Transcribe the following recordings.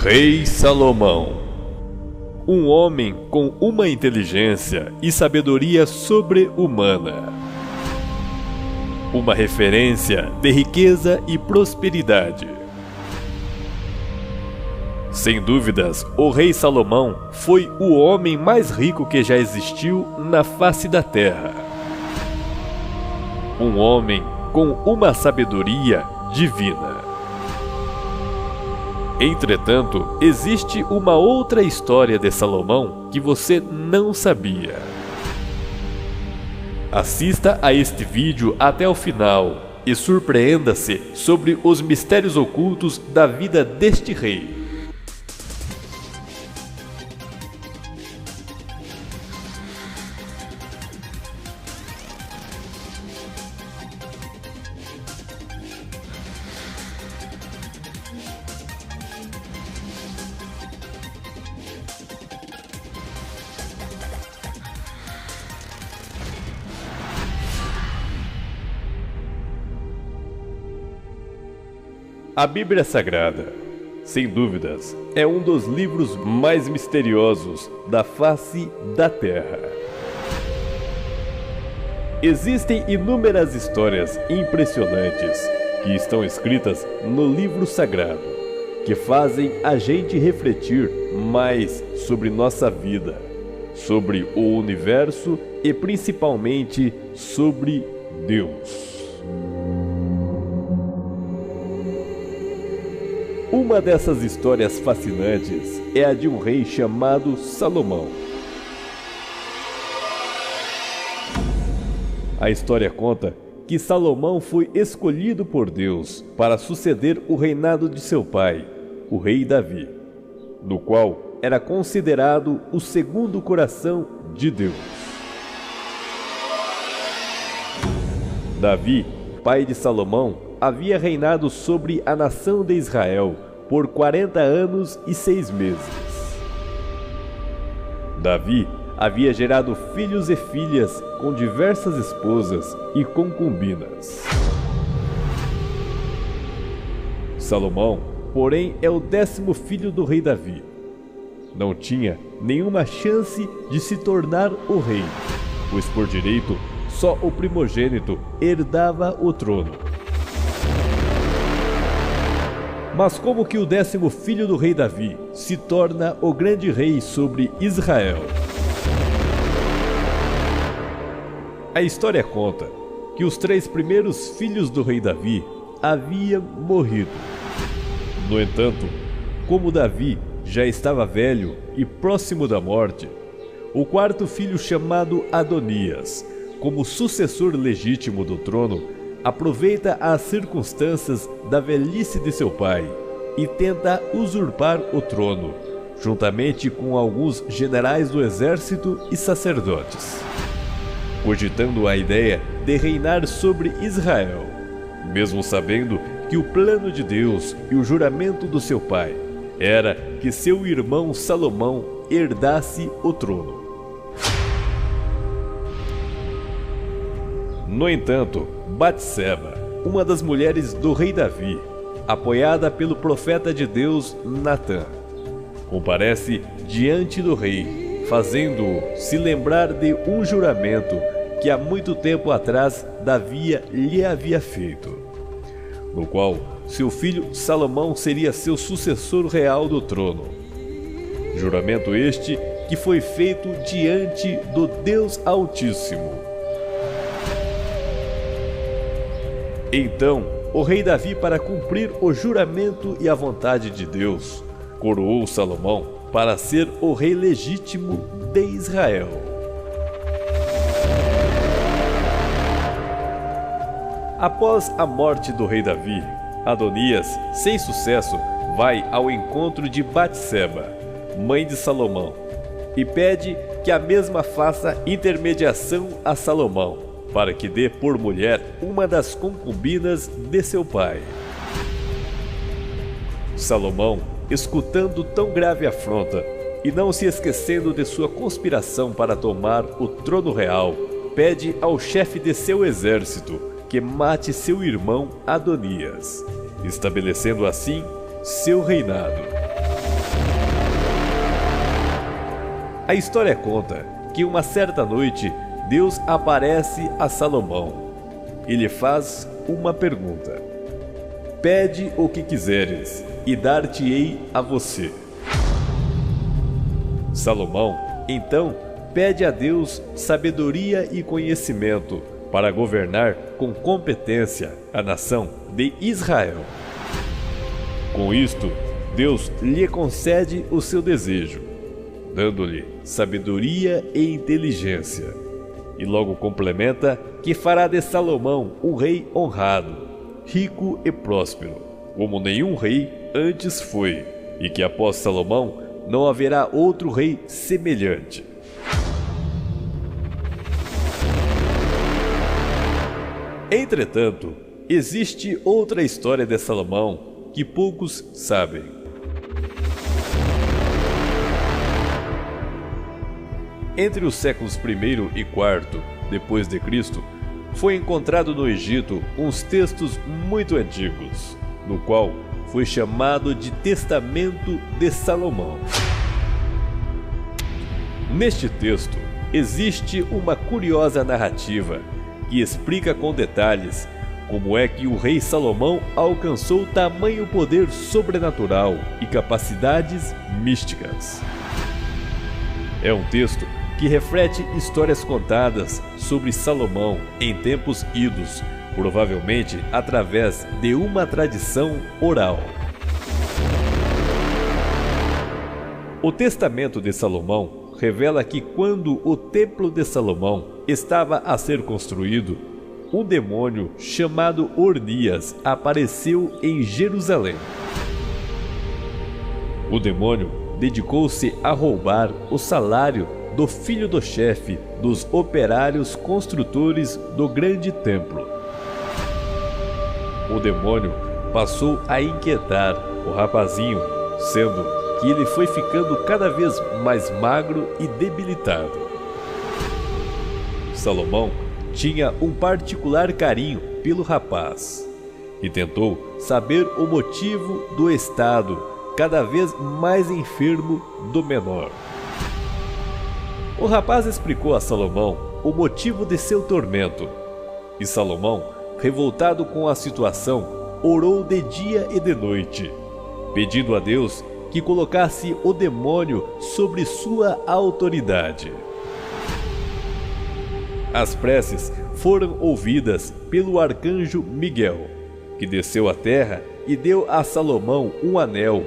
Rei Salomão, um homem com uma inteligência e sabedoria sobre-humana, uma referência de riqueza e prosperidade. Sem dúvidas, o rei Salomão foi o homem mais rico que já existiu na face da terra. Um homem com uma sabedoria divina. Entretanto, existe uma outra história de Salomão que você não sabia. Assista a este vídeo até o final e surpreenda-se sobre os mistérios ocultos da vida deste rei. A Bíblia Sagrada, sem dúvidas, é um dos livros mais misteriosos da face da Terra. Existem inúmeras histórias impressionantes que estão escritas no livro sagrado, que fazem a gente refletir mais sobre nossa vida, sobre o universo e principalmente sobre Deus. Uma dessas histórias fascinantes é a de um rei chamado Salomão. A história conta que Salomão foi escolhido por Deus para suceder o reinado de seu pai, o rei Davi, no qual era considerado o segundo coração de Deus. Davi, pai de Salomão, havia reinado sobre a nação de Israel por 40 anos e 6 meses. Davi havia gerado filhos e filhas com diversas esposas e concubinas. Salomão, porém, é o 10º filho do rei Davi. Não tinha nenhuma chance de se tornar o rei, pois por direito só o primogênito herdava o trono. Mas como que o 10º filho do rei Davi se torna o grande rei sobre Israel? A história conta que os 3 primeiros filhos do rei Davi haviam morrido. No entanto, como Davi já estava velho e próximo da morte, o 4º filho, chamado Adonias, como sucessor legítimo do trono, aproveita as circunstâncias da velhice de seu pai e tenta usurpar o trono, juntamente com alguns generais do exército e sacerdotes, cogitando a ideia de reinar sobre Israel, mesmo sabendo que o plano de Deus e o juramento do seu pai era que seu irmão Salomão herdasse o trono. No entanto, Batseba, uma das mulheres do rei Davi, apoiada pelo profeta de Deus Natã, comparece diante do rei, fazendo-o se lembrar de um juramento que há muito tempo atrás Davi lhe havia feito, no qual seu filho Salomão seria seu sucessor real do trono. Juramento este que foi feito diante do Deus Altíssimo. Então, o rei Davi, para cumprir o juramento e a vontade de Deus, coroou Salomão para ser o rei legítimo de Israel. Após a morte do rei Davi, Adonias, sem sucesso, vai ao encontro de Batseba, mãe de Salomão, e pede que a mesma faça intermediação a Salomão, para que dê por mulher uma das concubinas de seu pai. Salomão, escutando tão grave afronta e não se esquecendo de sua conspiração para tomar o trono real, pede ao chefe de seu exército que mate seu irmão Adonias, estabelecendo assim seu reinado. A história conta que uma certa noite Deus aparece a Salomão e lhe faz uma pergunta: pede o que quiseres e dar-te-ei a você. Salomão, então, pede a Deus sabedoria e conhecimento para governar com competência a nação de Israel. Com isto, Deus lhe concede o seu desejo, dando-lhe sabedoria e inteligência, e logo complementa que fará de Salomão um rei honrado, rico e próspero, como nenhum rei antes foi, e que após Salomão não haverá outro rei semelhante. Entretanto, existe outra história de Salomão que poucos sabem. Entre os séculos I e IV depois de Cristo, foi encontrado no Egito uns textos muito antigos, no qual foi chamado de Testamento de Salomão. Neste texto, existe uma curiosa narrativa que explica com detalhes como é que o rei Salomão alcançou tamanho poder sobrenatural e capacidades místicas. É um texto que reflete histórias contadas sobre Salomão em tempos idos, provavelmente através de uma tradição oral. O Testamento de Salomão revela que quando o Templo de Salomão estava a ser construído, um demônio chamado Ornias apareceu em Jerusalém. O demônio dedicou-se a roubar o salário do filho do chefe dos operários construtores do grande templo. O demônio passou a inquietar o rapazinho, sendo que ele foi ficando cada vez mais magro e debilitado. Salomão tinha um particular carinho pelo rapaz e tentou saber o motivo do estado cada vez mais enfermo do menor. O rapaz explicou a Salomão o motivo de seu tormento, e Salomão, revoltado com a situação, orou de dia e de noite, pedindo a Deus que colocasse o demônio sobre sua autoridade. As preces foram ouvidas pelo arcanjo Miguel, que desceu à terra e deu a Salomão um anel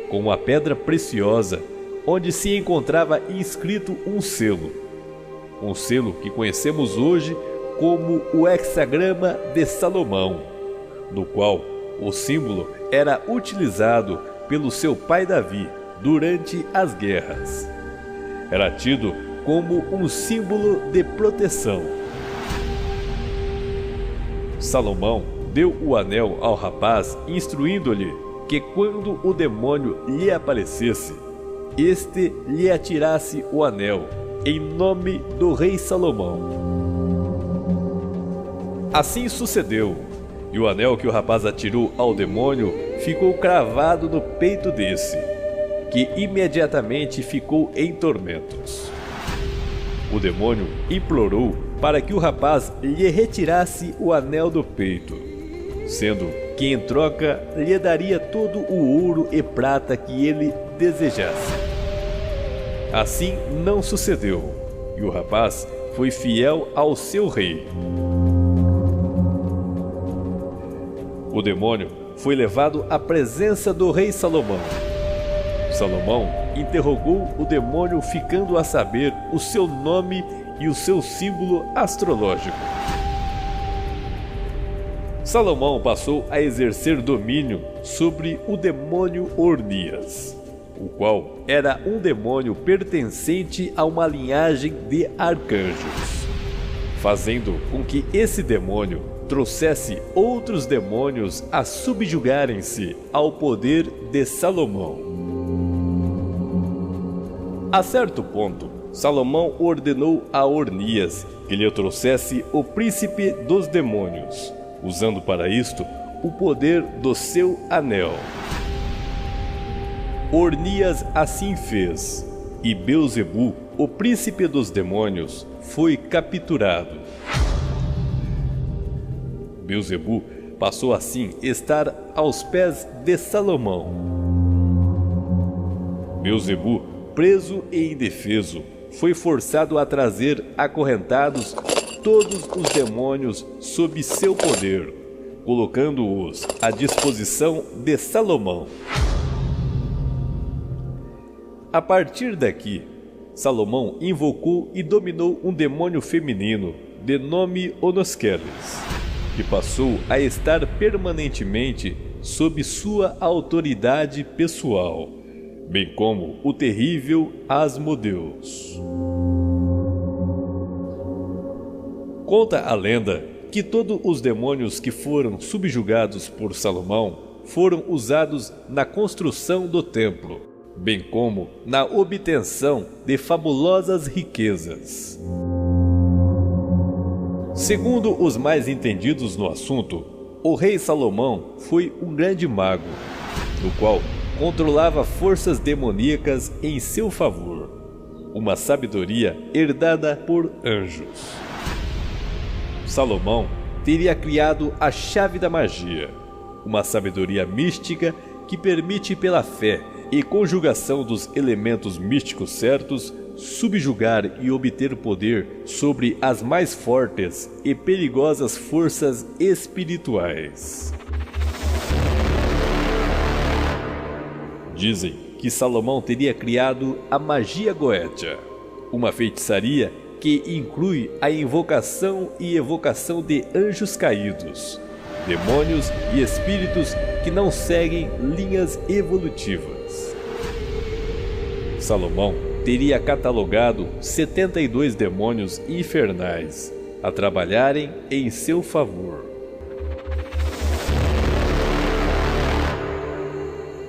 com uma pedra preciosa, onde se encontrava inscrito um selo que conhecemos hoje como o hexagrama de Salomão, no qual o símbolo era utilizado pelo seu pai Davi durante as guerras. Era tido como um símbolo de proteção. Salomão deu o anel ao rapaz, instruindo-lhe que quando o demônio lhe aparecesse, este lhe atirasse o anel, em nome do rei Salomão. Assim sucedeu, e o anel que o rapaz atirou ao demônio ficou cravado no peito desse, que imediatamente ficou em tormentos. O demônio implorou para que o rapaz lhe retirasse o anel do peito, sendo que em troca lhe daria todo o ouro e prata que ele desejasse. Assim não sucedeu, e o rapaz foi fiel ao seu rei. O demônio foi levado à presença do rei Salomão. Salomão interrogou o demônio, ficando a saber o seu nome e o seu símbolo astrológico. Salomão passou a exercer domínio sobre o demônio Ornias, o qual era um demônio pertencente a uma linhagem de arcanjos, fazendo com que esse demônio trouxesse outros demônios a subjugarem-se ao poder de Salomão. A certo ponto, Salomão ordenou a Ornias que lhe trouxesse o príncipe dos demônios, usando para isto o poder do seu anel. Ornias assim fez, e Belzebu o príncipe dos demônios foi capturado. Belzebu passou assim a estar aos pés de Salomão. Belzebu, preso e indefeso, foi forçado a trazer acorrentados todos os demônios sob seu poder, colocando-os à disposição de Salomão. A partir daqui, Salomão invocou e dominou um demônio feminino de nome Onoskeles, que passou a estar permanentemente sob sua autoridade pessoal, bem como o terrível Asmodeus. Conta a lenda que todos os demônios que foram subjugados por Salomão foram usados na construção do templo, bem como na obtenção de fabulosas riquezas. Segundo os mais entendidos no assunto, o rei Salomão foi um grande mago, no qual controlava forças demoníacas em seu favor, uma sabedoria herdada por anjos. Salomão teria criado a chave da magia, uma sabedoria mística que permite, pela fé e conjugação dos elementos místicos certos, subjugar e obter poder sobre as mais fortes e perigosas forças espirituais. Dizem que Salomão teria criado a magia goétia, uma feitiçaria que inclui a invocação e evocação de anjos caídos, demônios e espíritos que não seguem linhas evolutivas. Salomão teria catalogado 72 demônios infernais a trabalharem em seu favor.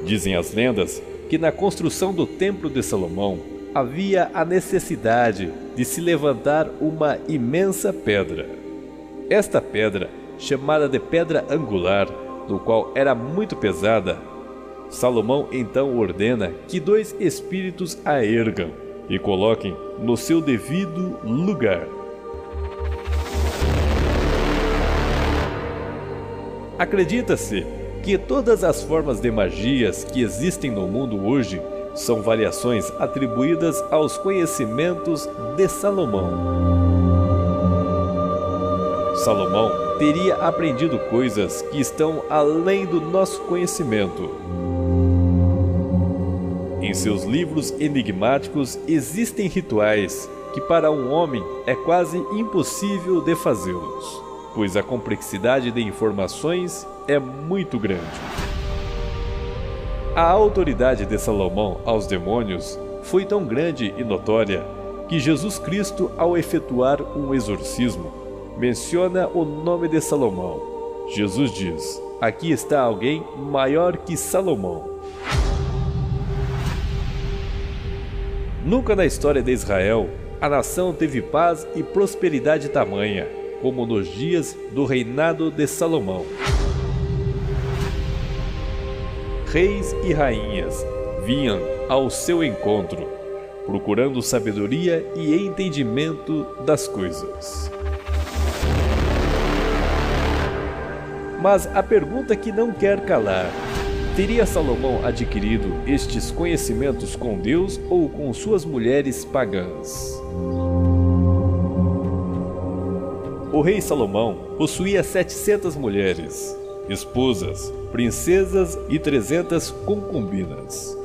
Dizem as lendas que na construção do Templo de Salomão havia a necessidade de se levantar uma imensa pedra. Esta pedra, chamada de pedra angular, do qual era muito pesada, Salomão então ordena que 2 espíritos a ergam e coloquem no seu devido lugar. Acredita-se que todas as formas de magias que existem no mundo hoje são variações atribuídas aos conhecimentos de Salomão. Salomão teria aprendido coisas que estão além do nosso conhecimento. Em seus livros enigmáticos existem rituais que para um homem é quase impossível de fazê-los, pois a complexidade de informações é muito grande. A autoridade de Salomão aos demônios foi tão grande e notória que Jesus Cristo, ao efetuar um exorcismo, menciona o nome de Salomão. Jesus diz: "Aqui está alguém maior que Salomão." Nunca na história de Israel a nação teve paz e prosperidade tamanha como nos dias do reinado de Salomão. Reis e rainhas vinham ao seu encontro, procurando sabedoria e entendimento das coisas. Mas a pergunta que não quer calar: teria Salomão adquirido estes conhecimentos com Deus ou com suas mulheres pagãs? O rei Salomão possuía 700 mulheres, esposas, princesas e 300 concubinas.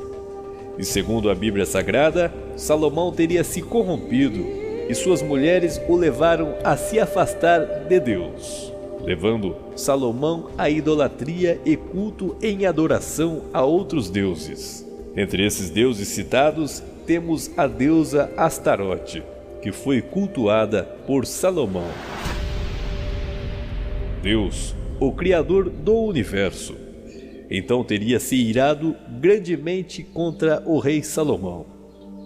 E segundo a Bíblia Sagrada, Salomão teria se corrompido e suas mulheres o levaram a se afastar de Deus, levando Salomão à idolatria e culto em adoração a outros deuses. Entre esses deuses citados, temos a deusa Astarote, que foi cultuada por Salomão. Deus, o Criador do universo, então teria se irado grandemente contra o rei Salomão,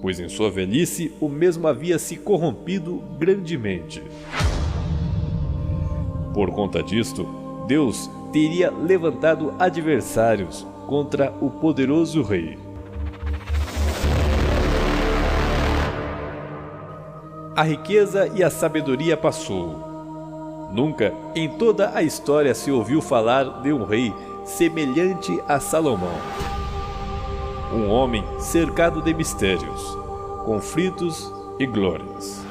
pois em sua velhice o mesmo havia se corrompido grandemente. Por conta disto, Deus teria levantado adversários contra o poderoso rei. A riqueza e a sabedoria passou. Nunca em toda a história se ouviu falar de um rei semelhante a Salomão. Um homem cercado de mistérios, conflitos e glórias,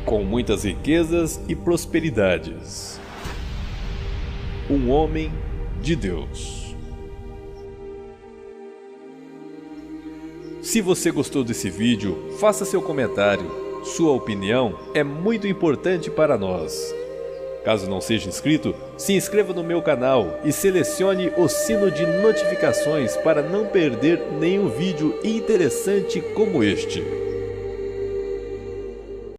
com muitas riquezas e prosperidades. Um homem de Deus. Se você gostou desse vídeo, faça seu comentário. Sua opinião é muito importante para nós. Caso não seja inscrito, se inscreva no meu canal e selecione o sino de notificações para não perder nenhum vídeo interessante como este.